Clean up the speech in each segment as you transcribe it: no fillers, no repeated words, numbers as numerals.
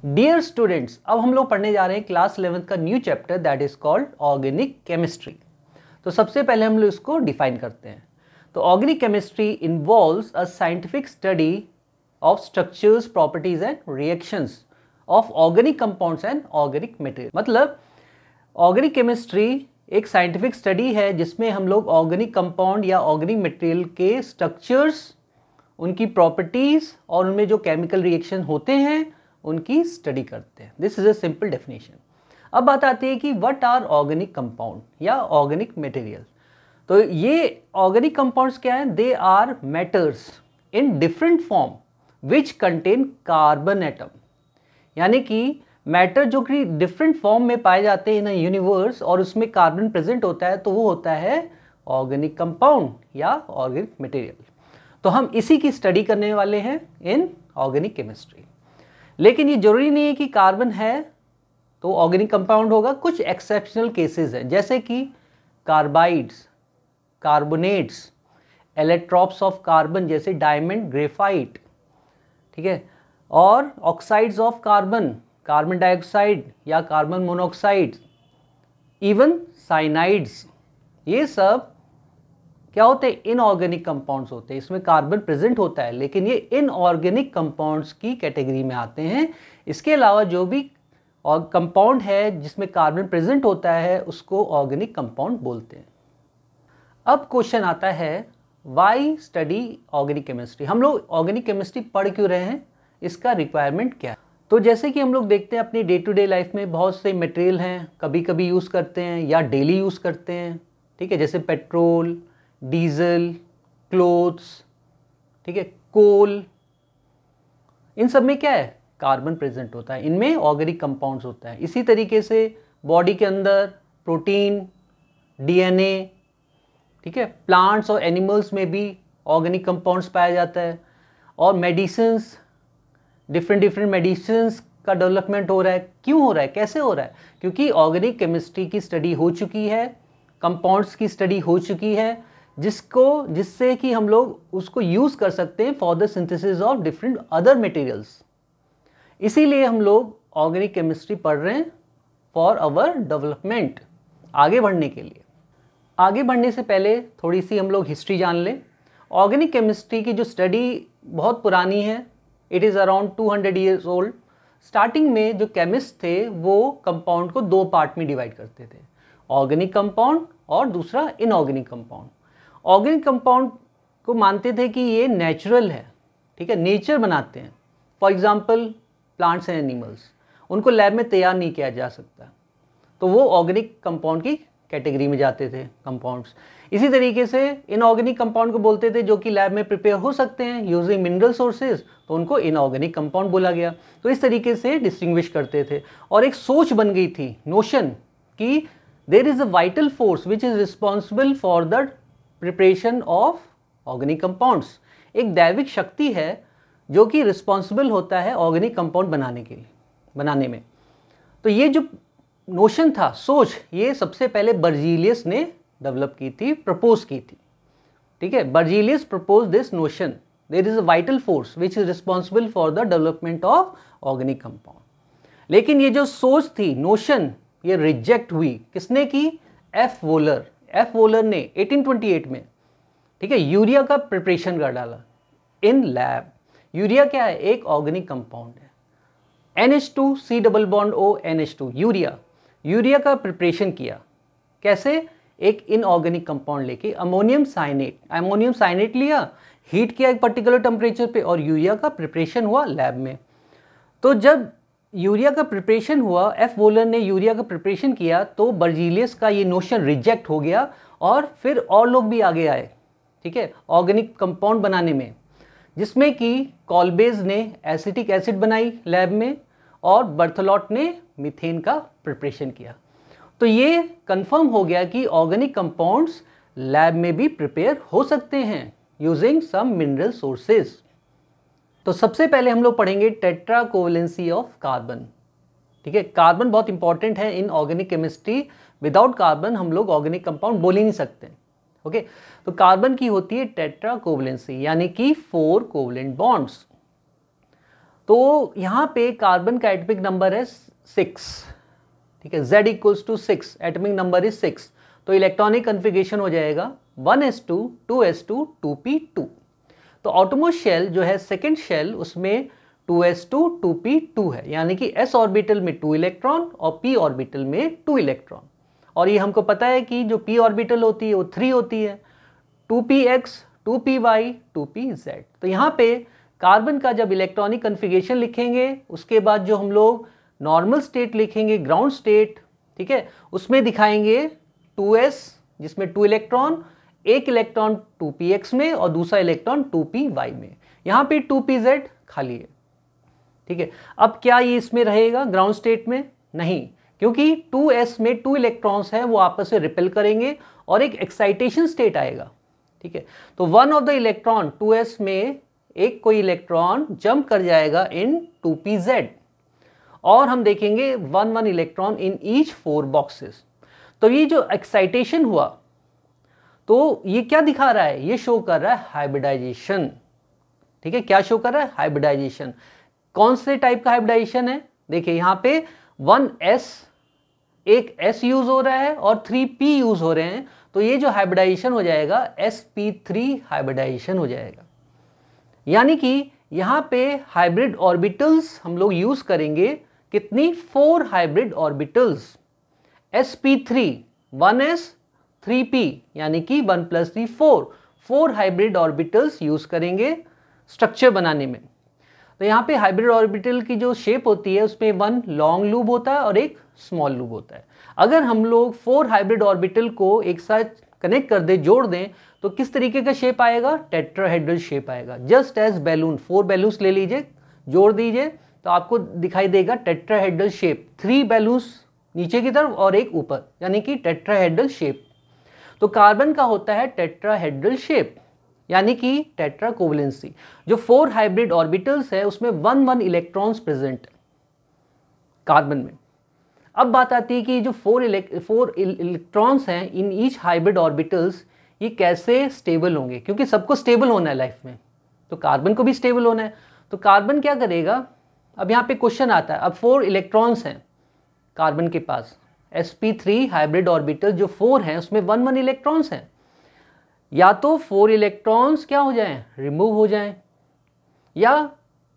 Dear students, अब हम लोग पढ़ने जा रहे हैं क्लास 11th का new chapter that is called organic chemistry. तो सबसे पहले हम लोग इसको डिफाइन करते हैं। तो organic chemistry involves a scientific study of structures, properties and reactions of organic compounds and organic material. मतलब ऑर्गेनिक केमिस्ट्री एक साइंटिफिक स्टडी है जिसमें हम लोग ऑर्गेनिक कंपाउंड या ऑर्गेनिक मटेरियल के स्ट्रक्चर्स, उनकी प्रॉपर्टीज और उनमें जो केमिकल रिएक्शन होते हैं उनकी स्टडी करते हैं। This is a simple definition. अब बात आती है कि व्हाट आर ऑर्गेनिक कंपाउंड या ऑर्गेनिक मटेरियल। तो ये ऑर्गेनिक कंपाउंड्स क्या हैं? They are matters in different form which contain carbon atom. यानी कि मैटर जो कि डिफरेंट फॉर्म में पाए जाते हैं इन यूनिवर्स और उसमें कार्बन प्रेजेंट होता है, तो वो होता है ऑर्गेनिक कंपाउंड या ऑर्गेनिक मटेरियल। तो हम इसी की स्टडी करने वाले हैं इन ऑर्गेनिक केमिस्ट्री। लेकिन ये जरूरी नहीं है कि कार्बन है तो ऑर्गेनिक कंपाउंड होगा। कुछ एक्सेप्शनल केसेस हैं, जैसे कि कार्बाइड्स, कार्बोनेट्स, एलेक्ट्रॉप्स ऑफ कार्बन जैसे डायमंड, ग्रेफाइट, ठीक है, और oxides of carbon, carbon dioxide या कार्बन मोनोऑक्साइड, इवन साइनाइड्स, ये सब क्या होते हैं? इनऑर्गेनिक कंपाउंड्स होते हैं। इसमें कार्बन प्रेजेंट होता है लेकिन ये इनऑर्गेनिक कंपाउंड्स की कैटेगरी में आते हैं। इसके अलावा जो भी कंपाउंड है जिसमें कार्बन प्रेजेंट होता है उसको ऑर्गेनिक कंपाउंड बोलते हैं। अब क्वेश्चन आता है, व्हाई स्टडी ऑर्गेनिक केमिस्ट्री? हम लोग ऑर्गेनिक केमिस्ट्री पढ़ क्यों रहे हैं, इसका रिक्वायरमेंट क्या है? तो जैसे कि हम लोग देखते हैं अपनी डे टू डे लाइफ में बहुत से मटेरियल हैं, कभी कभी यूज़ करते हैं या डेली यूज़ करते हैं, ठीक है, जैसे पेट्रोल, डीजल, क्लोथ्स, ठीक है, कोल, इन सब में क्या है? कार्बन प्रेजेंट होता है, इनमें ऑर्गेनिक कंपाउंड्स होता है। इसी तरीके से बॉडी के अंदर प्रोटीन, डीएनए, ठीक है, प्लांट्स और एनिमल्स में भी ऑर्गेनिक कंपाउंड्स पाया जाता है। और मेडिसिन्स, डिफरेंट मेडिसिन्स का डेवलपमेंट हो रहा है। क्यों हो रहा है, कैसे हो रहा है? क्योंकि ऑर्गेनिक केमिस्ट्री की स्टडी हो चुकी है, कंपाउंड्स की स्टडी हो चुकी है, जिससे कि हम लोग उसको यूज़ कर सकते हैं for the synthesis of different other materials. इसीलिए हम लोग ऑर्गेनिक केमिस्ट्री पढ़ रहे हैं फॉर आवर डेवलपमेंट, आगे बढ़ने के लिए। आगे बढ़ने से पहले थोड़ी सी हम लोग हिस्ट्री जान लें। ऑर्गेनिक केमिस्ट्री की जो स्टडी बहुत पुरानी है, it is around 200 years old. Starting में जो केमिस्ट थे वो कंपाउंड को दो पार्ट में डिवाइड करते थे, ऑर्गेनिक कंपाउंड और दूसरा इनऑर्गेनिक कंपाउंड। ऑर्गेनिक कंपाउंड को मानते थे कि ये नेचुरल है, ठीक है, नेचर बनाते हैं। For example plants and animals, उनको लैब में तैयार नहीं किया जा सकता, तो वो ऑर्गेनिक कंपाउंड की कैटेगरी में जाते थे कंपाउंड्स। इसी तरीके से इनऑर्गेनिक कंपाउंड को बोलते थे जो कि लैब में प्रिपेयर हो सकते हैं यूजिंग मिनरल सोर्सेज, तो उनको इनऑर्गेनिक कंपाउंड बोला गया। तो इस तरीके से डिस्टिंग्विश करते थे और एक सोच बन गई थी, नोशन, कि there is a vital force which is responsible for the preparation of organic compounds. एक दैविक शक्ति है जो कि रिस्पॉन्सिबल होता है ऑर्गेनिक कंपाउंड बनाने में। तो ये जो नोशन था, सोच, ये सबसे पहले बर्जीलियस ने डेवलप की थी, प्रपोज की थी, ठीक है। Berzelius propose this notion, there is a vital force which is responsible for the development of organic compound. लेकिन ये जो सोच थी, नोशन, ये रिजेक्ट हुई। किसने की? एफ वोलर ने 1828 में, ठीक है, यूरिया का प्रिपरेशन कर डाला इन लैब। यूरिया क्या है? एक ऑर्गेनिक कंपाउंड है, NH2 C double bond O NH2, urea का प्रिपरेशन किया। कैसे? एक इनऑर्गेनिक कंपाउंड लेके अमोनियम साइनेट लिया, हीट किया एक पर्टिकुलर टेम्परेचर पे और यूरिया का प्रिपरेशन हुआ लैब में। तो जब यूरिया का प्रिपरेशन हुआ, एफ वोलर ने यूरिया का प्रिपरेशन किया, तो बर्जीलियस का ये नोशन रिजेक्ट हो गया और फिर और लोग भी आगे आए, ठीक है, ऑर्गेनिक कंपाउंड बनाने में, जिसमें कि कॉल्बेज ने एसिटिक एसिड बनाई लैब में और बर्थलोट ने मीथेन का प्रिपरेशन किया। तो ये कंफर्म हो गया कि ऑर्गेनिक कंपाउंड्स लैब में भी प्रिपेयर हो सकते हैं यूजिंग सम मिनरल सोर्सेज। तो सबसे पहले हम लोग पढ़ेंगे टेट्रा कोवेलेंसी ऑफ कार्बन, ठीक है। कार्बन बहुत इंपॉर्टेंट है in organic chemistry. Without carbon हम लोग ऑर्गेनिक कंपाउंड बोल ही नहीं सकते, ओके। तो कार्बन की होती है टेट्रा कोवेलेंसी, यानी कि 4 कोवेलेंट बॉन्ड्स। तो यहाँ पे कार्बन का एटॉमिक नंबर है 6, ठीक है, Z equals to 6, atomic number is 6, तो इलेक्ट्रॉनिक कन्फिगरेशन हो जाएगा 1s2 2s2 2p2। तो ऑटोमोस्ट शेल जो है सेकेंड शेल उसमें 2s2 2p2 है, यानी कि s ऑर्बिटल में 2 इलेक्ट्रॉन और p ऑर्बिटल में 2 इलेक्ट्रॉन। और ये हमको पता है कि जो p ऑर्बिटल होती है वो 3 होती है, 2px 2py 2pz। तो यहाँ पे कार्बन का जब इलेक्ट्रॉनिक कन्फिगरेशन लिखेंगे उसके बाद जो हम लोग नॉर्मल स्टेट लिखेंगे, ग्राउंड स्टेट, ठीक है, उसमें दिखाएंगे 2s जिसमें 2 इलेक्ट्रॉन, एक इलेक्ट्रॉन 2px में और दूसरा इलेक्ट्रॉन 2py में, यहाँ पे 2pz खाली है, ठीक है। अब क्या ये इसमें रहेगा ग्राउंड स्टेट में? नहीं, क्योंकि 2s में 2 इलेक्ट्रॉन्स हैं वो आपस में रिपेल करेंगे और एक एक्साइटेशन स्टेट आएगा, ठीक है। तो one of the electron 2s में एक कोई इलेक्ट्रॉन जंप कर जाएगा इन 2pz और हम देखेंगे 1 इलेक्ट्रॉन इन ईच 4 बॉक्सेस। तो ये जो एक्साइटेशन हुआ तो ये क्या दिखा रहा है? ये शो कर रहा है हाइब्रिडाइजेशन, ठीक है। क्या शो कर रहा है? हाइब्रिडाइजेशन। कौन से टाइप का हाइब्रिडाइजेशन है? देखिए यहाँ पे 1s, एक s यूज हो रहा है और 3p यूज हो रहे हैं, तो ये जो हाइब्रिडाइजेशन हो जाएगा sp3 हाइब्रिडाइजेशन हो जाएगा। यानी कि यहाँ पे हाइब्रिड ऑर्बिटल्स हम लोग यूज करेंगे कितनी? 4 hybrid orbitals, sp3 1s 3p, यानी कि 1 + 3 4 हाइब्रिड ऑर्बिटल्स यूज करेंगे स्ट्रक्चर बनाने में। तो यहाँ पे हाइब्रिड ऑर्बिटल की जो शेप होती है उसमें 1 लॉन्ग लूप होता है और एक स्मॉल लूप होता है। अगर हम लोग 4 हाइब्रिड ऑर्बिटल को एक साथ कनेक्ट कर दें, जोड़ दें, तो किस तरीके का शेप आएगा? टेट्राहेड्रल शेप आएगा। जस्ट एज बैलून, 4 बैलून्स ले लीजिए, जोड़ दीजिए तो आपको दिखाई देगा टेट्राहेड्रल शेप, 3 बैलून्स नीचे की तरफ और एक ऊपर, यानी कि टेट्राहेड्रल शेप। तो कार्बन का होता है टेट्राहेड्रल शेप, यानी कि टेट्रा कोवलेंसी। जो 4 हाइब्रिड ऑर्बिटल्स है उसमें 1 इलेक्ट्रॉन्स प्रेजेंट कार्बन में। अब बात आती है कि जो 4 इलेक्ट्रॉन्स हैं इन ईच हाइब्रिड ऑर्बिटल्स, ये कैसे स्टेबल होंगे? क्योंकि सबको स्टेबल होना है लाइफ में, तो कार्बन को भी स्टेबल होना है। तो कार्बन क्या करेगा? अब यहाँ पे क्वेश्चन आता है, अब 4 इलेक्ट्रॉन्स हैं कार्बन के पास, sp3 हाइब्रिड ऑर्बिटल जो 4 हैं उसमें 1 इलेक्ट्रॉन्स हैं, या तो 4 इलेक्ट्रॉन्स क्या हो जाएं? रिमूव हो जाएं, या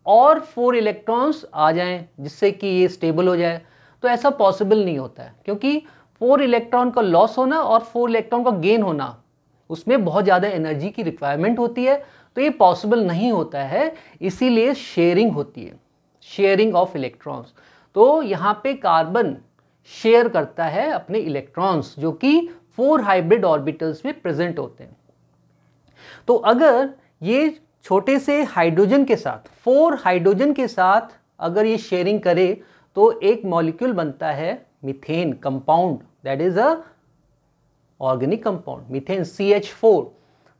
और 4 इलेक्ट्रॉन्स आ जाएं जिससे कि ये स्टेबल हो जाए। तो ऐसा पॉसिबल नहीं होता है, क्योंकि 4 इलेक्ट्रॉन का लॉस होना और 4 इलेक्ट्रॉन का गेन होना उसमें बहुत ज़्यादा एनर्जी की रिक्वायरमेंट होती है, तो ये पॉसिबल नहीं होता है। इसीलिए शेयरिंग होती है, शेयरिंग ऑफ इलेक्ट्रॉन्स। तो यहाँ पे कार्बन शेयर करता है अपने इलेक्ट्रॉन्स जो कि 4 हाइब्रिड ऑर्बिटल्स में प्रेजेंट होते हैं। तो अगर ये छोटे से हाइड्रोजन के साथ, 4 हाइड्रोजन के साथ अगर ये शेयरिंग करे तो एक मॉलिक्यूल बनता है methane compound, that is a organic compound, methane CH4।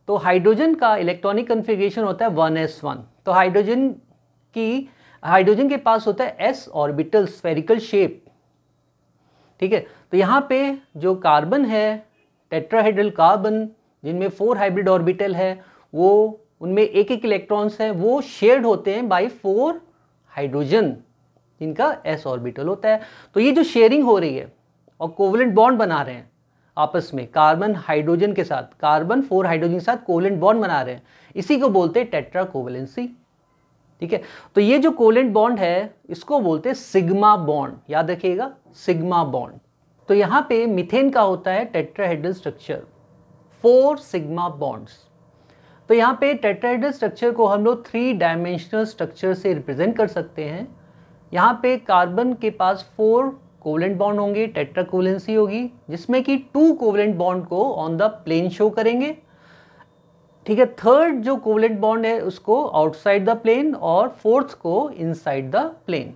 तो हाइड्रोजन का इलेक्ट्रॉनिक कन्फिगरेशन होता है 1s1। तो हाइड्रोजन के पास होता है s ऑर्बिटल स्फेरिकल शेप, ठीक है। तो यहाँ पे जो कार्बन है, टेट्राहेड्रल कार्बन जिनमें 4 हाइब्रिड ऑर्बिटल है, वो उनमें एक इलेक्ट्रॉन्स हैं, वो शेयर्ड होते हैं बाय 4 हाइड्रोजन जिनका s ऑर्बिटल होता है। तो ये जो शेयरिंग हो रही है और कोवलेंट बॉन्ड बना रहे हैं आपस में, कार्बन हाइड्रोजन के साथ, कार्बन 4 हाइड्रोजन के साथ कोवलेंट बॉन्ड बना रहे हैं, इसी को बोलते हैं टेट्रा कोवलेंसी, ठीक है। तो ये जो कोवलेंट बॉन्ड है इसको बोलते हैं सिग्मा बॉन्ड, याद रखिएगा सिग्मा बॉन्ड। तो यहाँ पे मीथेन का होता है टेट्राहेड्रल स्ट्रक्चर, 4 सिग्मा बॉन्ड्स। तो यहाँ पे टेट्राहेड्रल स्ट्रक्चर को हम लोग 3 डायमेंशनल स्ट्रक्चर से रिप्रेजेंट कर सकते हैं। यहाँ पे कार्बन के पास 4 कोवलेंट बॉन्ड होंगे, टेट्रा कोवलेंसी होगी, जिसमें कि 2 कोवलेंट बॉन्ड को ऑन द प्लेन शो करेंगे, ठीक है। थर्ड जो कोवलेंट बॉन्ड है उसको आउटसाइड द प्लेन और फोर्थ को इनसाइड द प्लेन।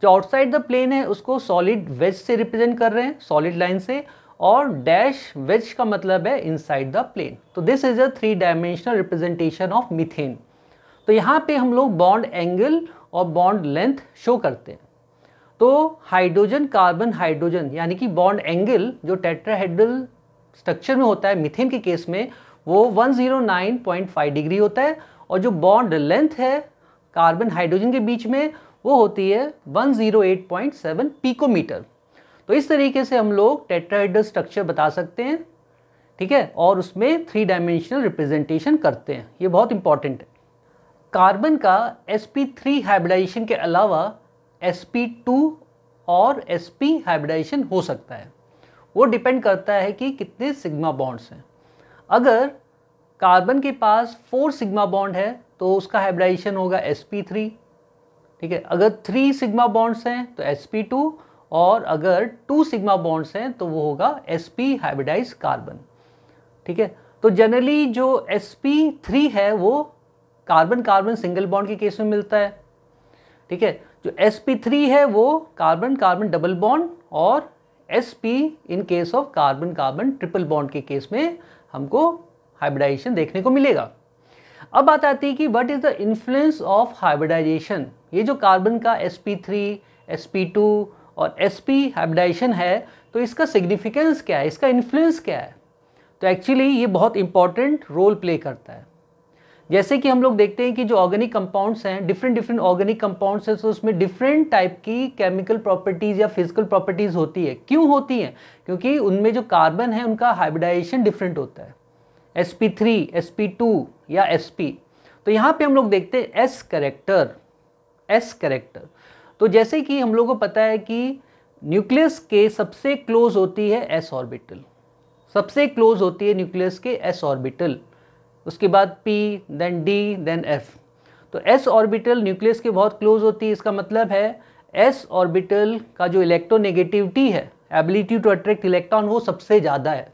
जो आउटसाइड द प्लेन है उसको सॉलिड वेज से रिप्रेजेंट कर रहे हैं, सॉलिड लाइन से, और डैश वेज का मतलब है इनसाइड द प्लेन। तो this is a 3 dimensional representation of methane. तो यहाँ पे हम लोग बॉन्ड एंगल और बॉन्ड लेंथ शो करते हैं। तो हाइड्रोजन कार्बन हाइड्रोजन यानी कि बॉन्ड एंगल जो टेट्राहेड्रल स्ट्रक्चर में होता है मीथेन के केस में, वो 109.5 डिग्री होता है, और जो बॉन्ड लेंथ है कार्बन हाइड्रोजन के बीच में वो होती है 108.7 पिकोमीटर। तो इस तरीके से हम लोग टेट्राहेड्रल स्ट्रक्चर बता सकते हैं, ठीक है, और उसमें 3 डायमेंशनल रिप्रेजेंटेशन करते हैं। ये बहुत इंपॉर्टेंट है। कार्बन का sp3 हाइब्रिडाइजेशन के अलावा sp2 और sp हाइब्रिडाइजेशन हो सकता है। वो डिपेंड करता है कि कितने सिग्मा बॉन्ड्स हैं। अगर कार्बन के पास 4 सिग्मा बॉन्ड है तो उसका हाइब्रिडाइजेशन होगा sp3, ठीक है। अगर 3 सिग्मा बॉन्ड्स हैं तो sp2, और अगर 2 सिग्मा बॉन्ड्स हैं तो वो होगा sp हाइब्रिडाइज कार्बन, ठीक है। तो जनरली जो sp3 है वो कार्बन कार्बन सिंगल बॉन्ड के केस में मिलता है, ठीक है। जो sp3 है वो कार्बन कार्बन डबल बॉन्ड और sp in case of carbon carbon triple bond के केस में हमको हाइब्रिडाइजेशन देखने को मिलेगा। अब बात आती है कि what is the influence of hybridisation. ये जो कार्बन का sp3, sp2 और sp हाइब्रिडाइजेशन है तो इसका सिग्निफिकेंस क्या है, इसका इन्फ्लुएंस क्या है। तो एक्चुअली ये बहुत इंपॉर्टेंट रोल प्ले करता है। जैसे कि हम लोग देखते हैं कि जो ऑर्गेनिक कंपाउंड्स हैं, डिफरेंट ऑर्गेनिक कंपाउंड्स हैं, तो उसमें डिफरेंट टाइप की केमिकल प्रॉपर्टीज़ या फिजिकल प्रॉपर्टीज़ होती है। क्यों होती हैं? क्योंकि उनमें जो कार्बन है उनका हाइब्रिडाइजेशन डिफरेंट होता है, sp3, sp2 या sp। तो यहाँ पे हम लोग देखते हैं s कैरेक्टर। तो जैसे कि हम लोग को पता है कि न्यूक्लियस के सबसे क्लोज होती है s ऑर्बिटल, सबसे क्लोज होती है न्यूक्लियस के s ऑर्बिटल, उसके बाद p, then d, then f। तो s ऑर्बिटल न्यूक्लियस के बहुत क्लोज होती है। इसका मतलब है s ऑर्बिटल का जो इलेक्ट्रोनेगेटिविटी है, एबिलिटी टू अट्रैक्ट इलेक्ट्रॉन, वो सबसे ज़्यादा है,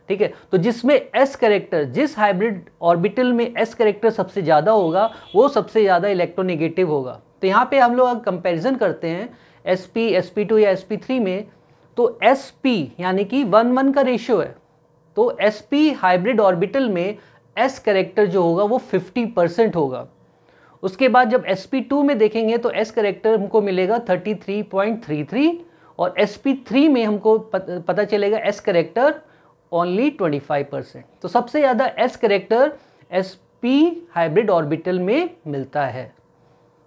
ठीक है। तो जिसमें s कैरेक्टर, जिस हाइब्रिड ऑर्बिटल में s कैरेक्टर सबसे ज़्यादा होगा वो सबसे ज़्यादा इलेक्ट्रोनेगेटिव होगा। तो यहाँ पे हम लोग अगर कंपेरिजन करते हैं sp, sp2 या sp3 में, तो sp यानी कि 1:1 का रेशियो है। तो sp हाइब्रिड ऑर्बिटल में s कैरेक्टर जो होगा वो 50% होगा। उसके बाद जब sp2 में देखेंगे तो s कैरेक्टर हमको मिलेगा 33.33 और sp3 में हमको पता चलेगा s कैरेक्टर ओनली 25%। तो सबसे ज़्यादा s character sp hybrid orbital में मिलता है,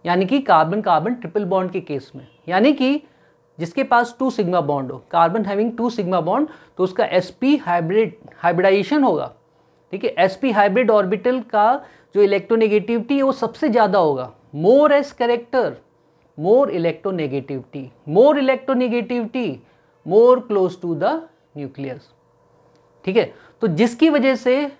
यानी कि कार्बन कार्बन ट्रिपल बॉन्ड के केस में। यानी कि जिसके पास 2 सिग्मा बॉन्ड हो, कार्बन हैविंग 2 सिग्मा बॉन्ड, तो उसका sp हाइब्रिडाइजेशन होगा, ठीक है। sp हाइब्रिड ऑर्बिटल का जो इलेक्ट्रोनेगेटिविटी है वो सबसे ज़्यादा होगा। More s character, more electronegativity, more close to the nucleus, ठीक है। तो जिसकी वजह से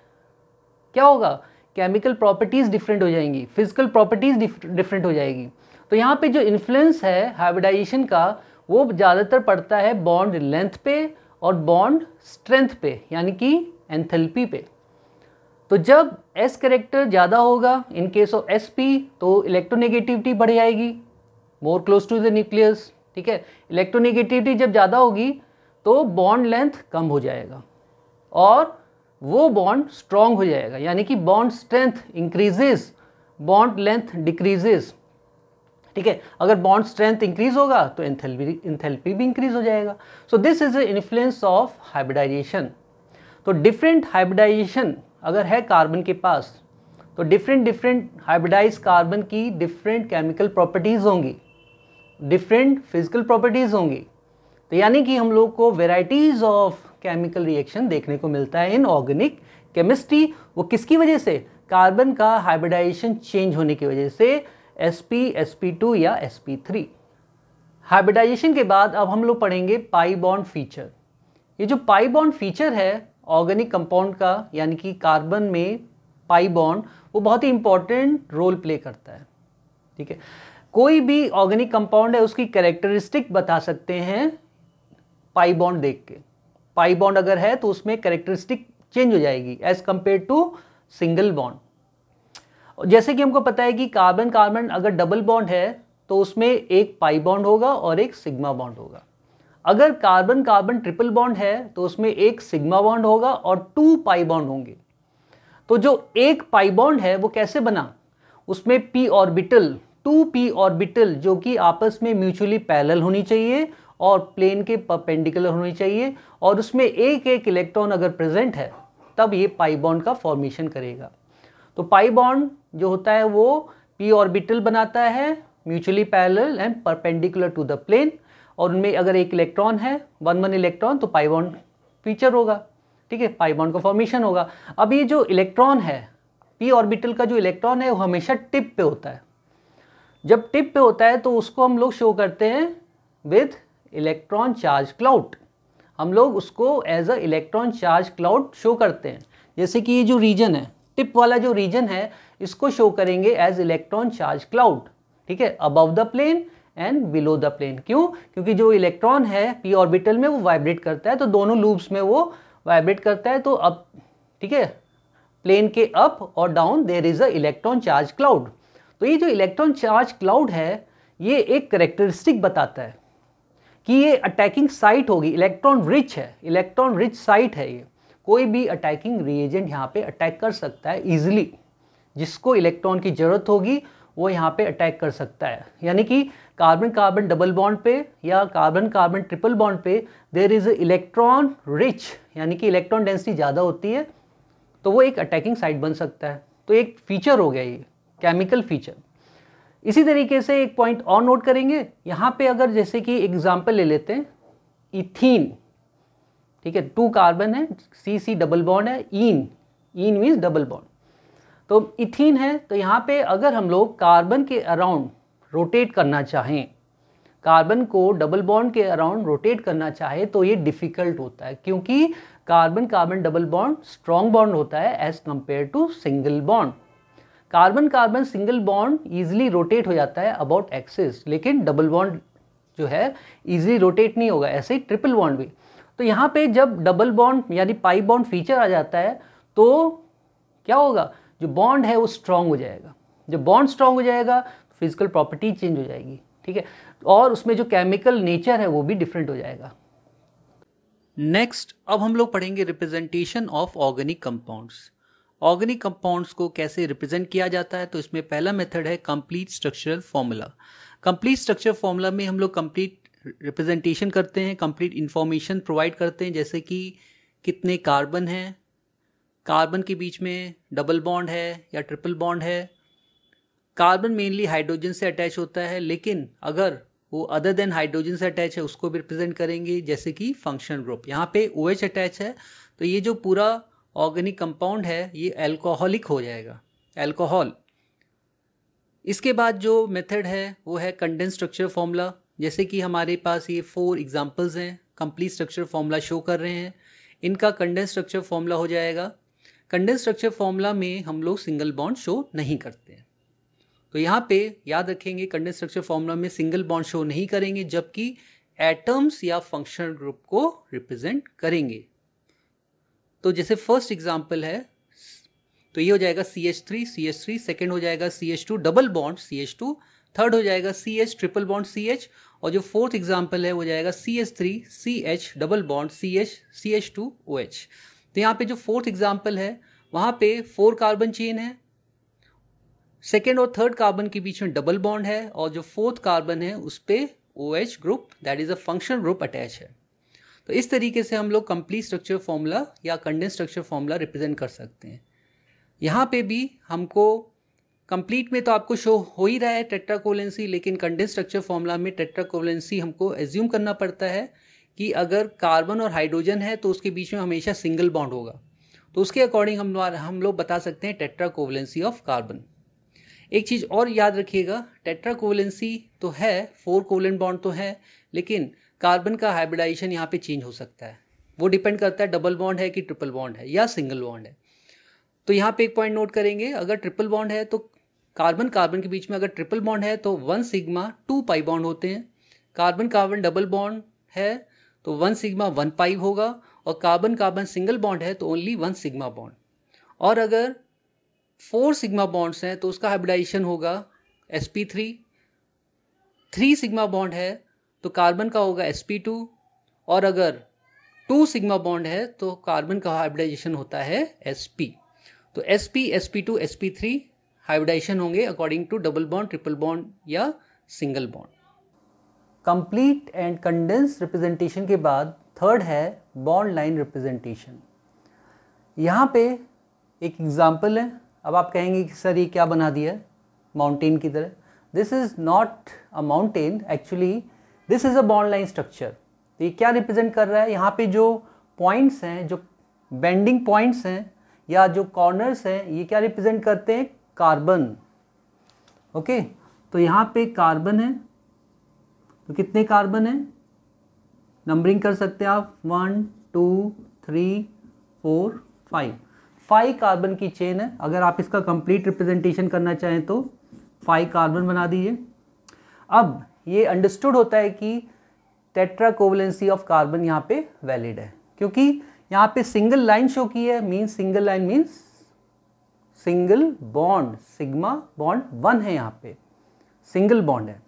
क्या होगा, केमिकल प्रॉपर्टीज़ डिफरेंट हो जाएंगी, फिजिकल प्रॉपर्टीज़ डिफरेंट हो जाएगी। तो यहाँ पे जो इन्फ्लुएंस है हाइब्रिडाइजेशन का वो ज़्यादातर पड़ता है बॉन्ड लेंथ पे और बॉन्ड स्ट्रेंथ पे, यानी कि एंथैल्पी पे। तो जब s कैरेक्टर ज़्यादा होगा इन केस ऑफ sp तो इलेक्ट्रोनेगेटिविटी बढ़ जाएगी, more close to the nucleus, ठीक है। इलेक्ट्रोनेगेटिविटी जब ज़्यादा होगी तो बॉन्ड लेंथ कम हो जाएगा और वो बॉन्ड स्ट्रॉन्ग हो जाएगा, यानी कि bond strength increases, bond length decreases, ठीक है। अगर बॉन्ड स्ट्रेंथ इंक्रीज होगा तो एंथैल्पी भी इंक्रीज हो जाएगा। So this is the influence of hybridisation. तो डिफरेंट हाइब्रिडाइजेशन अगर है कार्बन के पास तो डिफरेंट हाइब्रिडाइज कार्बन की डिफरेंट केमिकल प्रॉपर्टीज़ होंगी, डिफरेंट फिजिकल प्रॉपर्टीज़ होंगी। तो यानी कि हम लोग को वेराइटीज़ ऑफ केमिकल रिएक्शन देखने को मिलता है इन ऑर्गेनिक केमिस्ट्री। वो किसकी वजह से, कार्बन का हाइब्रिडाइजेशन चेंज होने की वजह से, sp, sp2 या sp3। हाइब्रिडाइजेशन के बाद अब हम लोग पढ़ेंगे पाई बॉन्ड फीचर। ये जो पाई बॉन्ड फीचर है ऑर्गेनिक कंपाउंड का, यानी कि कार्बन में पाई बॉन्ड, वो बहुत ही इंपॉर्टेंट रोल प्ले करता है, ठीक है। कोई भी ऑर्गेनिक कंपाउंड है उसकी कैरेक्टरिस्टिक बता सकते हैं पाई बॉन्ड देख के। पाई बॉन्ड अगर है तो उसमें कैरेक्टरिस्टिक चेंज हो जाएगी as compare to single bond. जैसे कि हमको पता है कि कार्बन कार्बन अगर डबल बॉन्ड है तो उसमें एक पाई बॉन्ड होगा और एक सिग्मा बॉन्ड होगा। अगर कार्बन कार्बन ट्रिपल बॉन्ड है तो उसमें एक सिग्मा बॉन्ड होगा और 2 पाई बॉन्ड होंगे। तो जो एक पाई बॉन्ड है वो कैसे बना, उसमें p ऑर्बिटल, 2p ऑर्बिटल जो कि आपस में म्यूचुअली पैरेलल होनी चाहिए और प्लेन के परपेंडिकुलर होनी चाहिए, और उसमें एक एक इलेक्ट्रॉन अगर प्रेजेंट है तब ये पाई बॉन्ड का फॉर्मेशन करेगा। तो पाई बॉन्ड जो होता है वो p ऑर्बिटल बनाता है mutually parallel and perpendicular to the plane, और उनमें अगर एक इलेक्ट्रॉन है 1 इलेक्ट्रॉन तो पाई बॉन्ड फीचर होगा, ठीक है, पाई बॉन्ड का फॉर्मेशन होगा। अब ये जो इलेक्ट्रॉन है, p ऑर्बिटल का जो इलेक्ट्रॉन है वो हमेशा टिप पे होता है। जब टिप पे होता है तो उसको हम लोग शो करते हैं विद इलेक्ट्रॉन चार्ज क्लाउड। हम लोग उसको as a electron charge cloud show करते हैं। जैसे कि ये जो रीजन है, टिप वाला जो रीजन है, इसको शो करेंगे एज इलेक्ट्रॉन चार्ज क्लाउड, ठीक है, above the plane and below the plane. क्यों? क्योंकि जो इलेक्ट्रॉन है p ऑर्बिटल में वो वाइब्रेट करता है, तो दोनों लूप्स में वो वाइब्रेट करता है, तो अब ठीक है, प्लेन के अप और down there is a electron charge cloud. तो ये जो इलेक्ट्रॉन चार्ज क्लाउड है ये एक करेक्टरिस्टिक बताता है कि ये अटैकिंग साइट होगी, इलेक्ट्रॉन रिच है, इलेक्ट्रॉन रिच साइट है। ये कोई भी अटैकिंग रिएजेंट यहाँ पे अटैक कर सकता है इजीली, जिसको इलेक्ट्रॉन की जरूरत होगी वो यहाँ पे अटैक कर सकता है। यानी कि कार्बन कार्बन डबल बॉन्ड पे या कार्बन कार्बन ट्रिपल बॉन्ड पे देयर इज इलेक्ट्रॉन रिच, यानी कि इलेक्ट्रॉन डेंसिटी ज़्यादा होती है, तो वो एक अटैकिंग साइट बन सकता है। तो एक फीचर हो गया ये केमिकल फीचर। इसी तरीके से एक पॉइंट और नोट करेंगे यहाँ पे, अगर जैसे कि एग्जांपल ले लेते हैं इथीन, ठीक है, 2 कार्बन है, C डबल बॉन्ड है, ईन मीन्स डबल बॉन्ड, तो इथीन है। तो यहाँ पे अगर हम लोग कार्बन के अराउंड रोटेट करना चाहें, कार्बन को डबल बॉन्ड के अराउंड रोटेट करना चाहे तो ये डिफ़िकल्ट होता है, क्योंकि carbon carbon double bond strong bond होता है as compare to single bond. Carbon carbon single bond easily rotate हो जाता है अबाउट एक्सिस, लेकिन डबल बॉन्ड जो है ईजिली रोटेट नहीं होगा, ऐसे ही ट्रिपल बॉन्ड भी। तो यहाँ पे जब डबल बॉन्ड यानी पाई बॉन्ड फीचर आ जाता है तो क्या होगा, जो बॉन्ड है वो स्ट्रॉन्ग हो जाएगा। जब बॉन्ड स्ट्रॉन्ग हो जाएगा तो फिजिकल प्रॉपर्टी चेंज हो जाएगी, ठीक है, और उसमें जो केमिकल नेचर है वो भी डिफरेंट हो जाएगा। नेक्स्ट अब हम लोग पढ़ेंगे representation of organic compounds. Organic compounds को कैसे रिप्रेजेंट किया जाता है, तो इसमें पहला मेथड है complete structural formula. Complete structure formula में हम लोग कंप्लीट रिप्रेजेंटेशन करते हैं, कंप्लीट इंफॉर्मेशन प्रोवाइड करते हैं, जैसे कि कितने कार्बन हैं, कार्बन के बीच में डबल बॉन्ड है या ट्रिपल बॉन्ड है। कार्बन मेनली हाइड्रोजन से अटैच होता है, लेकिन अगर वो अदर देन हाइड्रोजन से अटैच है उसको भी रिप्रेजेंट करेंगे, जैसे कि फंक्शनल ग्रुप। यहाँ पे OH अटैच है, तो ये जो पूरा ऑर्गेनिक कंपाउंड है ये अल्कोहलिक हो जाएगा, अल्कोहल। इसके बाद जो मेथड है वो है कंडेंस स्ट्रक्चर फॉर्मूला। जैसे कि हमारे पास ये 4 एग्जांपल्स हैं, कंप्लीट स्ट्रक्चर फॉर्मूला शो कर रहे हैं। इनका कंडेंस स्ट्रक्चर फॉर्मूला हो जाएगा। कंडेंस स्ट्रक्चर फॉर्मूला में हम लोग सिंगल बॉन्ड शो नहीं करते हैं, तो यहाँ पे याद रखेंगे कंडेंस स्ट्रक्चर फॉर्मूला में सिंगल बॉन्ड शो नहीं करेंगे, जबकि एटम्स या फंक्शनल ग्रुप को रिप्रेजेंट करेंगे। तो जैसे फर्स्ट एग्जांपल है तो ये हो जाएगा CH3 सेकेंड हो जाएगा CH2 double bond CH2, third हो जाएगा CH ट्रिपल बॉन्ड CH, और जो फोर्थ एग्जांपल है वो जाएगा CH3 CH double bond CH2 OH। तो यहाँ पे जो फोर्थ एग्जांपल है वहाँ पे 4 कार्बन चेन है, सेकेंड और थर्ड कार्बन के बीच में डबल बॉन्ड है, और जो फोर्थ कार्बन है उस पे OH group that is a functional group attach है। तो इस तरीके से हम लोग कंप्लीट स्ट्रक्चर फॉर्मूला या कंडेंस स्ट्रक्चर फॉर्मूला रिप्रेजेंट कर सकते हैं। यहाँ पे भी हमको कंप्लीट में तो आपको शो हो ही रहा है टेट्राकोवलेंसी, लेकिन कंडेंस स्ट्रक्चर फॉर्मूला में टेट्राकोवलेंसी हमको एज्यूम करना पड़ता है कि अगर कार्बन और हाइड्रोजन है तो उसके बीच में हमेशा सिंगल बॉन्ड होगा, तो उसके अकॉर्डिंग हम लोग बता सकते हैं टेट्राकोवलेंसी ऑफ कार्बन। एक चीज़ और याद रखिएगा, टेट्राकोवलेंसी तो है, 4 कोवलेंट बॉन्ड तो है, लेकिन कार्बन का हाइब्रिडाइजेशन यहाँ पे चेंज हो सकता है। वो डिपेंड करता है डबल बॉन्ड है कि ट्रिपल बॉन्ड है या सिंगल बॉन्ड है। तो यहाँ पे एक पॉइंट नोट करेंगे, अगर ट्रिपल बॉन्ड है तो कार्बन कार्बन के बीच में अगर ट्रिपल बॉन्ड है तो 1 सिग्मा 2 पाई बॉन्ड होते हैं। कार्बन कार्बन डबल बॉन्ड है तो 1 सिग्मा 1 पाई होगा, और कार्बन कार्बन सिंगल बॉन्ड है तो ओनली 1 सिग्मा बॉन्ड। और अगर 4 सिग्मा बॉन्ड्स हैं तो उसका हाइब्रिडाइजेशन होगा sp3। 3 सिग्मा बॉन्ड है तो कार्बन का होगा sp2, और अगर 2 सिग्मा बॉन्ड है तो कार्बन का हाइब्रिडाइजेशन होता है sp। तो sp sp2 sp3 हाइब्रिडाइजेशन होंगे according to double bond triple bond या single bond. Complete and condense representation के बाद थर्ड है बॉन्ड लाइन रिप्रेजेंटेशन। यहाँ पे एक एग्जाम्पल है। अब आप कहेंगे कि सर ये क्या बना दिया है, माउंटेन की तरह। This is not a mountain, actually this is a bond line structure. तो ये क्या रिप्रेजेंट कर रहा है, यहाँ पे जो पॉइंट्स हैं, जो बेंडिंग पॉइंट्स हैं या जो कॉर्नर्स हैं, ये क्या रिप्रेजेंट करते हैं, कार्बन। ओके, तो यहाँ पे कार्बन है, तो कितने कार्बन है, नंबरिंग कर सकते हैं आप, 1 2 3 4 5 कार्बन की चेन है। अगर आप इसका कंप्लीट रिप्रेजेंटेशन करना चाहें तो 5 कार्बन बना दीजिए। अब ये अंडरस्टूड होता है कि टेट्रा कोवलेंसी ऑफ कार्बन यहाँ पे वैलिड है, क्योंकि यहाँ पे सिंगल लाइन शो की है, means single line means single bond, sigma bond 1 है, यहाँ पे सिंगल बॉन्ड है।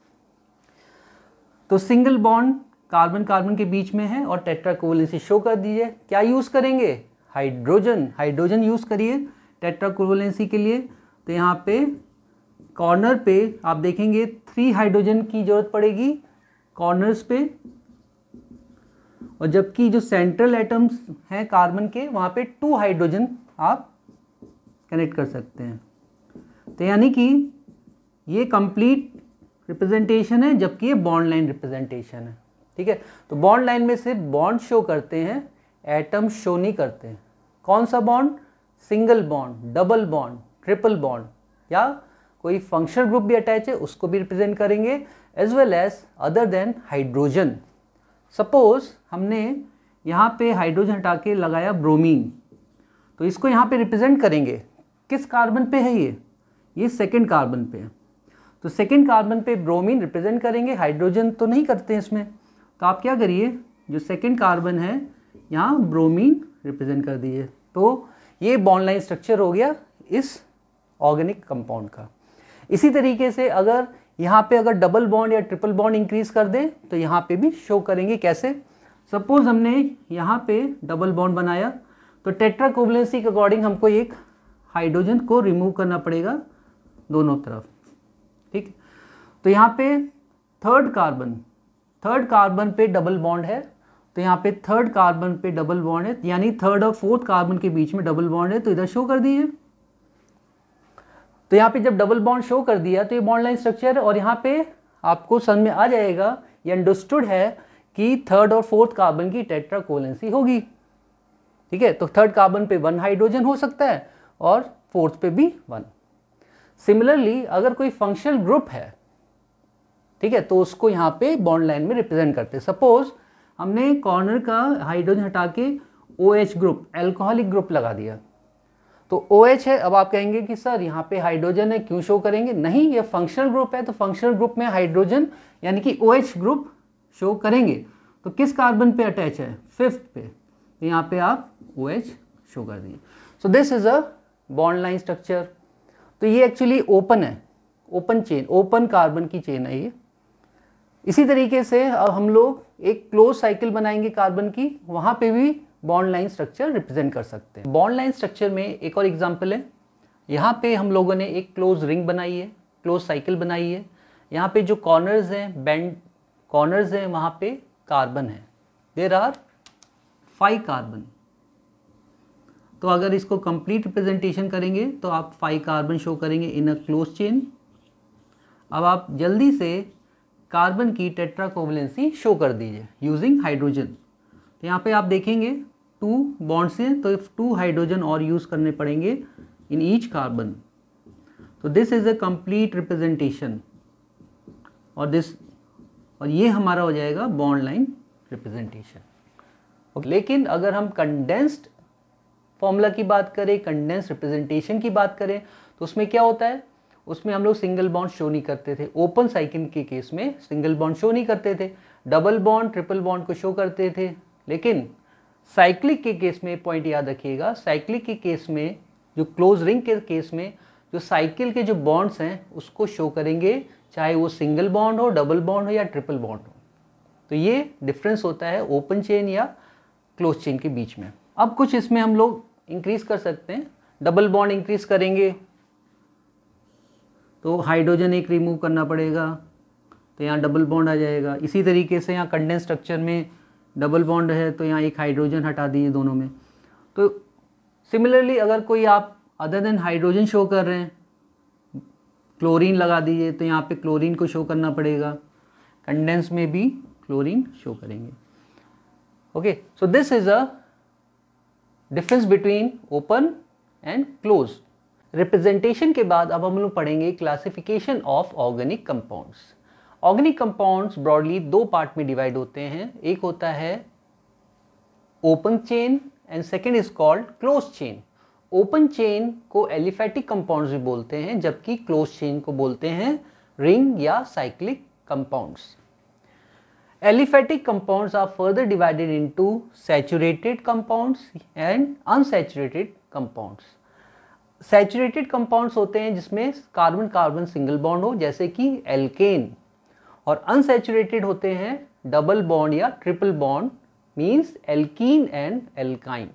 तो सिंगल बॉन्ड कार्बन कार्बन के बीच में है और टेट्रा कोवलेंसी शो कर दीजिए। क्या यूज करेंगे, हाइड्रोजन, हाइड्रोजन यूज करिए टेट्रा कोवलेंसी के लिए। तो यहाँ पे कॉर्नर पे आप देखेंगे 3 हाइड्रोजन की जरूरत पड़ेगी कॉर्नर्स पे, और जबकि जो सेंट्रल एटम्स हैं कार्बन के, वहाँ पे 2 हाइड्रोजन आप कनेक्ट कर सकते हैं। तो यानी कि ये कंप्लीट रिप्रेजेंटेशन है, जबकि ये बॉन्ड लाइन रिप्रेजेंटेशन है। ठीक है, तो बॉन्ड लाइन में सिर्फ बॉन्ड शो करते हैं, एटम शो नहीं करते हैं। कौन सा bond, single bond, double bond, triple bond, या कोई फंक्शनल ग्रुप भी अटैच है उसको भी रिप्रेजेंट करेंगे, as well as other than hydrogen. Suppose हमने यहाँ पे हाइड्रोजन हटा के लगाया ब्रोमीन, तो इसको यहाँ पे रिप्रेजेंट करेंगे, किस कार्बन पे है ये सेकेंड कार्बन पे है। तो सेकेंड कार्बन पे ब्रोमीन रिप्रेजेंट करेंगे, हाइड्रोजन तो नहीं करते इसमें। तो आप क्या करिए, जो सेकेंड कार्बन है यहाँ ब्रोमीन रिप्रेजेंट कर दीजिए। तो ये बॉन्ड लाइन स्ट्रक्चर हो गया इस ऑर्गेनिक कंपाउंड का। इसी तरीके से अगर यहाँ पे अगर डबल बॉन्ड या ट्रिपल बॉन्ड इंक्रीज कर दें तो यहाँ पे भी शो करेंगे। कैसे, सपोज हमने यहाँ पे डबल बॉन्ड बनाया, तो टेट्रा कोवलेंसी के अकॉर्डिंग हमको एक हाइड्रोजन को रिमूव करना पड़ेगा दोनों तरफ। ठीक, तो यहाँ पे थर्ड कार्बन पे डबल बॉन्ड है, तो यहाँ पे थर्ड कार्बन पे डबल बॉन्ड है, यानी थर्ड और फोर्थ कार्बन के बीच में डबल बॉन्ड है, तो इधर शो कर दीजिए। तो यहाँ पे जब डबल बॉन्ड शो कर दिया तो ये बॉन्ड लाइन स्ट्रक्चर, और यहाँ पे आपको समझ में आ जाएगा, ये अंडरस्टूड है कि थर्ड और फोर्थ कार्बन की टेट्रा कोवलेंसी होगी। ठीक है, तो थर्ड कार्बन पे 1 हाइड्रोजन हो सकता है और फोर्थ पे भी 1। सिमिलरली अगर कोई फंक्शनल ग्रुप है, ठीक है, तो उसको यहाँ पे बॉन्ड लाइन में रिप्रेजेंट करते हैं। सपोज हमने कॉर्नर का हाइड्रोजन हटा के OH ग्रुप, एल्कोहलिक ग्रुप लगा दिया, तो OH है। अब आप कहेंगे कि सर यहाँ पे हाइड्रोजन है, क्यों शो करेंगे, नहीं, ये फंक्शनल ग्रुप है, तो फंक्शनल ग्रुप में हाइड्रोजन यानी कि OH ग्रुप शो करेंगे। तो किस कार्बन पे अटैच है, 5th पे, तो यहाँ पे आप OH शो कर दिए। सो this is a bond line structure. तो ये एक्चुअली ओपन है, ओपन चेन, ओपन कार्बन की चेन है ये। इसी तरीके से अब हम लोग एक क्लोज साइकिल बनाएंगे कार्बन की, वहां पे भी बॉन्ड लाइन स्ट्रक्चर रिप्रेजेंट कर सकते हैं। बॉन्ड लाइन स्ट्रक्चर में एक और एग्जांपल है, यहाँ पे हम लोगों ने एक क्लोज रिंग बनाई है, क्लोज साइकिल बनाई है। यहाँ पे जो कॉर्नर्स हैं, बेंड कॉर्नर्स हैं, वहाँ पे कार्बन है, देयर आर 5 कार्बन। तो अगर इसको कंप्लीट रिप्रेजेंटेशन करेंगे तो आप 5 कार्बन शो करेंगे इन अ क्लोज चेन। अब आप जल्दी से कार्बन की टेट्रा कोवलेंसी शो कर दीजिए यूजिंग हाइड्रोजन। तो यहाँ पे आप देखेंगे 2 बॉन्ड्स हैं, तो 2 हाइड्रोजन और यूज करने पड़ेंगे इन ईच कार्बन। तो this is a complete representation, और ये हमारा हो जाएगा बॉन्ड लाइन रिप्रेजेंटेशन। लेकिन अगर हम कंडेंस्ड फॉर्मूला की बात करें, कंडेंस्ड रिप्रेजेंटेशन की बात करें, तो उसमें क्या होता है, उसमें हम लोग सिंगल बॉन्ड शो नहीं करते थे। ओपन साइकिल के केस में सिंगल बॉन्ड शो नहीं करते थे, डबल बॉन्ड ट्रिपल बॉन्ड को शो करते थे। लेकिन साइक्लिक के केस में पॉइंट याद रखिएगा, साइक्लिक के केस में, जो क्लोज रिंग के केस में, जो साइकिल के जो बॉन्ड्स हैं उसको शो करेंगे, चाहे वो सिंगल बॉन्ड हो, डबल बॉन्ड हो या ट्रिपल बॉन्ड हो। तो ये डिफरेंस होता है ओपन चेन या क्लोज चेन के बीच में। अब कुछ इसमें हम लोग इंक्रीज कर सकते हैं, डबल बॉन्ड इंक्रीज करेंगे तो हाइड्रोजन एक रिमूव करना पड़ेगा, तो यहाँ डबल बॉन्ड आ जाएगा। इसी तरीके से यहाँ कंडेंस स्ट्रक्चर में डबल बॉन्ड है, तो यहाँ एक हाइड्रोजन हटा दीजिए दोनों में। तो सिमिलरली अगर कोई आप अदर देन हाइड्रोजन शो कर रहे हैं क्लोरीन लगा दीजिए तो यहाँ पे क्लोरीन को शो करना पड़ेगा, कंडेंस में भी क्लोरीन शो करेंगे। Okay, so this is a difference between open and close. Representation के बाद अब हम लोग पढ़ेंगे classification of organic compounds. Organic compounds broadly दो पार्ट में डिवाइड होते हैं, एक होता है open chain and second is called close chain. Open chain को एलिफेटिक कंपाउंड्स भी बोलते हैं, जबकि क्लोज चेन को बोलते हैं रिंग या cyclic compounds. Aliphatic compounds are further divided into saturated compounds and unsaturated compounds. Saturated compounds होते हैं जिसमें कार्बन कार्बन सिंगल बॉन्ड हो, जैसे कि एल्केन, और unsaturated होते हैं डबल बॉन्ड या triple bond, means alkene and alkyne.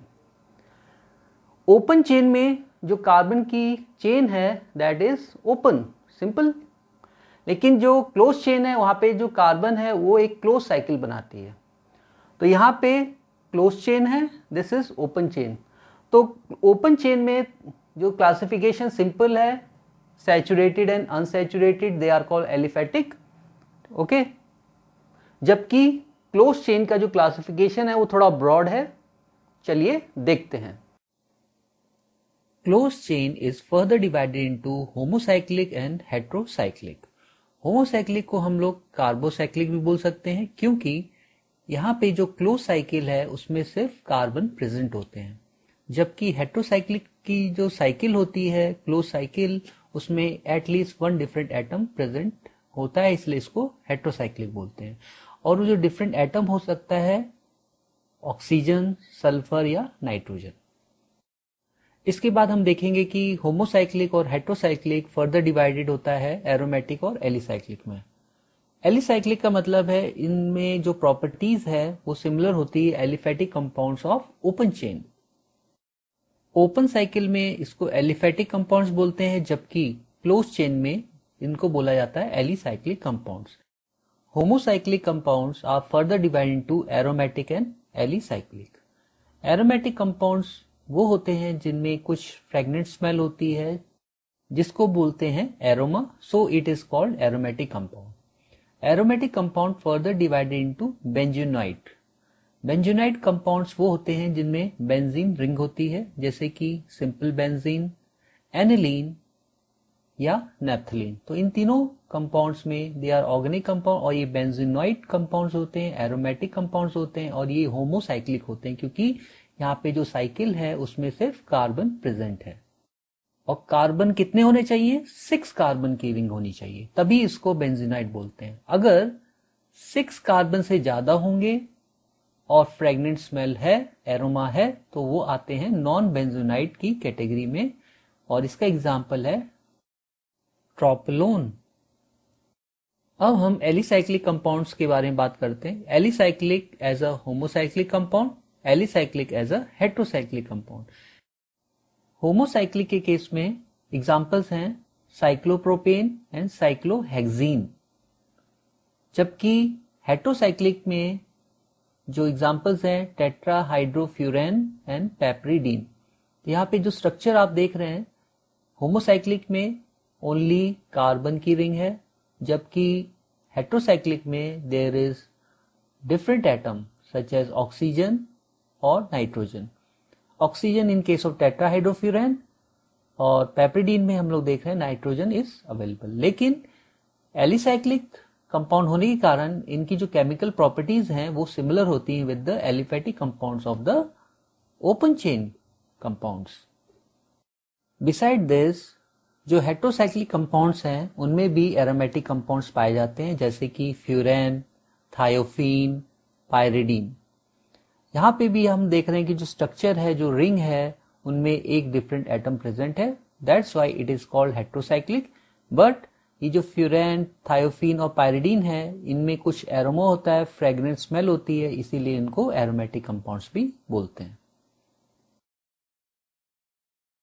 Open chain में जो कार्बन की चेन है दैट इज ओपन, सिंपल, लेकिन जो क्लोज चेन है वहाँ पे जो कार्बन है वो एक क्लोज साइकिल बनाती है। तो यहाँ पे क्लोज चेन है, दिस इज ओपन चेन। तो ओपन चेन में जो क्लासिफिकेशन सिंपल है, saturated and unsaturated, they are called aliphatic, okay. जबकि क्लोज चेन का जो क्लासिफिकेशन है वो थोड़ा ब्रॉड है, चलिए देखते हैं। Close chain is further divided into homocyclic and heterocyclic. Homocyclic को हम लोग कार्बोसाइक्लिक भी बोल सकते हैं, क्योंकि यहाँ पे जो क्लोज साइकिल है उसमें सिर्फ कार्बन प्रेजेंट होते हैं, जबकि हेटेरोसाइक्लिक की जो साइकिल होती है, क्लोज साइकिल, उसमें at least one different atom present होता है, इसलिए इसको हेटेरोसाइक्लिक बोलते हैं। और वो जो डिफरेंट एटम हो सकता है ऑक्सीजन, सल्फर या नाइट्रोजन। इसके बाद हम देखेंगे कि होमोसाइक्लिक और हेटेरोसाइक्लिक फर्दर डिवाइडेड होता है एरोमेटिक और एलिसाइक्लिक में। एलिसाइक्लिक का मतलब है इनमें जो प्रॉपर्टीज है वो सिमिलर होती है aliphatic compounds of open chain. Open cycle में इसको एलिफेटिक कंपाउंड्स बोलते हैं, जबकि क्लोज चेन में इनको बोला जाता है alicyclic compounds. Homocyclic compounds are further divided into aromatic and alicyclic. Aromatic compounds वो होते हैं जिनमें कुछ फ्रेगनेंट स्मेल होती है, जिसको बोलते हैं aroma, so it is called aromatic compound. Aromatic compound further divided into बेंजोनाइट। बेंजोनाइट compounds वो होते हैं जिनमें बेंजीन रिंग होती है, जैसे कि सिंपल बेंजीन, एनिलीन या नेप्थलीन। तो इन तीनों कंपाउंड्स में दे आर ऑर्गेनिक कंपाउंड, और ये बेंजोनाइट कंपाउंड्स होते हैं, एरोमेटिक कंपाउंड्स होते हैं, और ये होमोसाइक्लिक होते हैं, क्योंकि यहाँ पे जो साइकिल है उसमें सिर्फ कार्बन प्रेजेंट है। और कार्बन कितने होने चाहिए? 6 कार्बन की रिंग होनी चाहिए, तभी इसको बेंजीनाइट बोलते हैं। अगर 6 कार्बन से ज्यादा होंगे और फ्रेगनेंट स्मेल है, एरोमा है, तो वो आते हैं नॉन बेंजीनाइट की कैटेगरी में, और इसका एग्जाम्पल है ट्रोपोलोन। अब हम एलिसाइक्लिक कंपाउंड्स के बारे में बात करते हैं। Alicyclic as a homocyclic compound, alicyclic as a heterocyclic compound. Homocyclic के केस में एग्जांपल्स हैं साइक्लोप्रोपेन एंड साइक्लोहेक्सीन, जबकि हेटेरोसाइक्लिक में जो एग्जांपल्स हैं टेट्राहाइड्रोफ्यूरेन एंड पेप्रिडीन। यहाँ पे जो स्ट्रक्चर आप देख रहे हैं, होमोसाइक्लिक में ओनली कार्बन की रिंग है, जबकि हेटेरोसाइक्लिक में there is different atom such as oxygen और nitrogen. Oxygen in case of tetrahydrofuran, और पेप्रिडीन में हम लोग देख रहे हैं नाइट्रोजन इज अवेलेबल। लेकिन एलिसाइक्लिक कंपाउंड होने के कारण इनकी जो केमिकल प्रॉपर्टीज हैं वो सिमिलर होती हैं with the aliphatic compounds of the open chain compounds. Beside this, जो हेटेरोसाइक्लिक कंपाउंड्स हैं उनमें भी एरोमेटिक कंपाउंड्स पाए जाते हैं, जैसे कि फ्यूरेन, थायोफीन, पायरिडीन। यहाँ पे भी हम देख रहे हैं कि जो स्ट्रक्चर है, जो रिंग है, उनमें एक डिफरेंट एटम प्रेजेंट है, that's why it is called heterocyclic. But ये जो फ्यूरेन, थायोफीन और पायरिडीन है, इनमें कुछ एरोमा होता है, फ्रेग्रेंट स्मेल होती है, इसीलिए इनको एरोमेटिक कंपाउंड्स भी बोलते हैं।